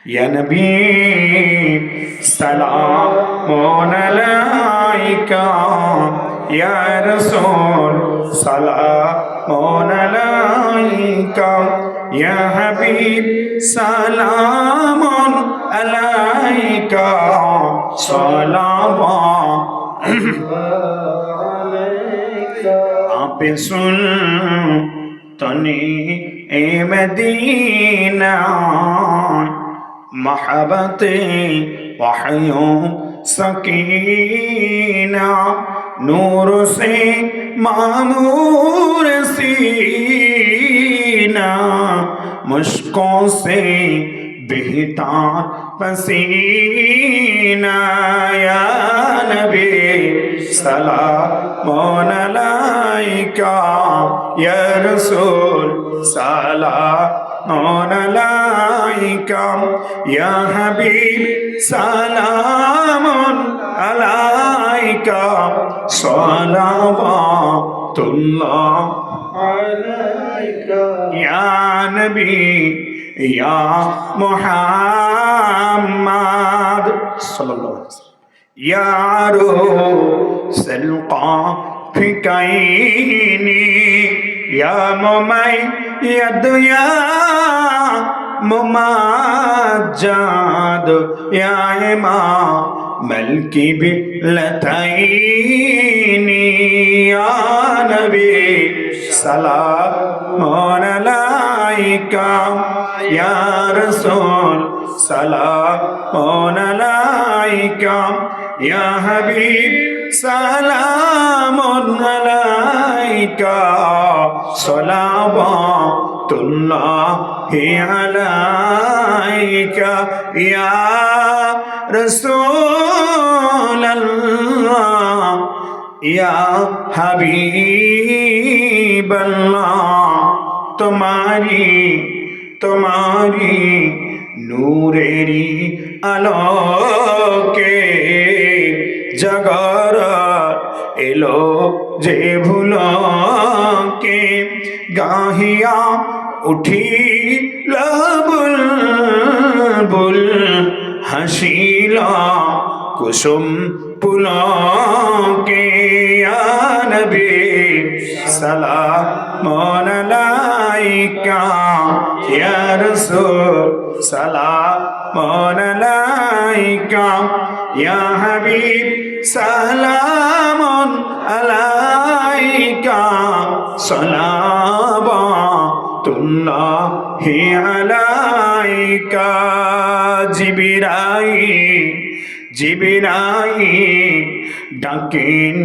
يا نبي سلام عليك يا رسول سلام عليك يا حبيب سلام عليك صلوات आप सुन तनी ए मदीना महबते वहयों सकीना नूर से मामूर सीना मुश्कों से बहता पसीना या नबी सलाम अलैका या रसूल सलाम अलैका या हबीब सलाम अलैका सलावतुल्लाह अलैका या नबी या मुहम्मद सल्लल्लाहु अलैहि वसल्लम या रूसल क़ाफ़िकैनी या मुमय्यद या मुमाज्जद या इमामल क़िबलतैनी या नबी सलाम अलैका या रसूल सलाम अलैका या हबीब सलाम अलैका सलावतुल्लाहि अलैका या रसूल अल्लाह या हबीब अल्लाह तुम्हारी नूरेरी आलोके जगर एलो जे भूलो के गाहिया उठी बुलबुल हसीला कुसुम पुलों के या नबी सलाम अलैका या रसूल सलाम अलैका या हबीब सलाम अलैका सलावतुल्लाहि अलैका जिबराईल ডাকেন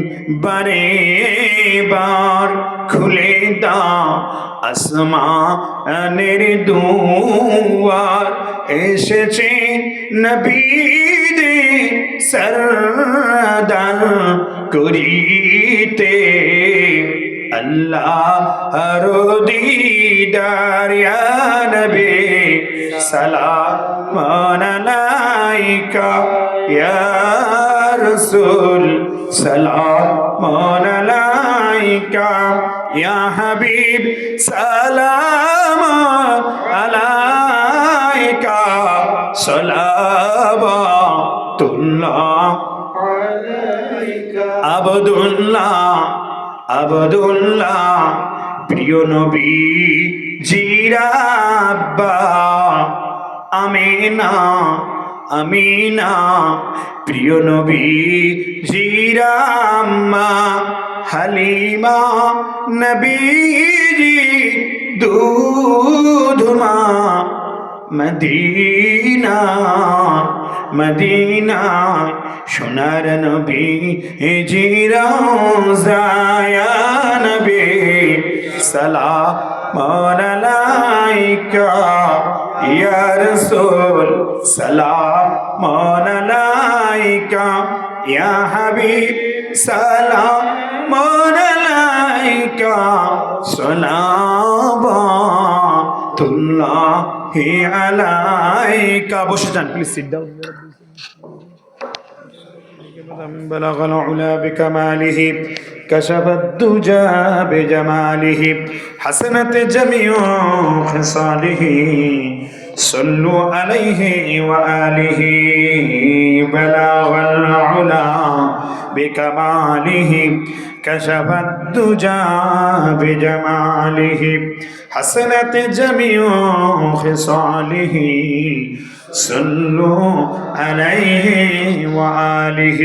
বারে বার খুলে দাও আসমানের দুয়ার এসেছে নবীদের সরদার করিতে আল্লাহর দিদার ইয়া নবী সালাম আলাইকা ইয়া रसूल सलाम अलैका या हबीब सलाम अलैका सलावतुल्लाह अलैका আবদুল্লাহ প্রিয় নবী জিরাব্বা আমিনা প্রিয় নবী জিরাম্মা হালিমা নবীজি দুধমা মদিনা সোনার নবী জিরোজা ইয়া নবী সালাম আলাইকা ইয়া রাসূল সালাম আলাইকা ইয়া হাবিব সালাম আলাইকা সালাওয়াতুল্লাহি আলাইকা। বসে যান প্লিজ, সিট ডাউন। من بلغ العلا بكماله كشف الدجى بجماله حسنت جميع خصاله صلوا عليه وآله بلاغ العلا بكماله كشف الدجى بجماله حسنت جميع خصاله صلوا عليه وآله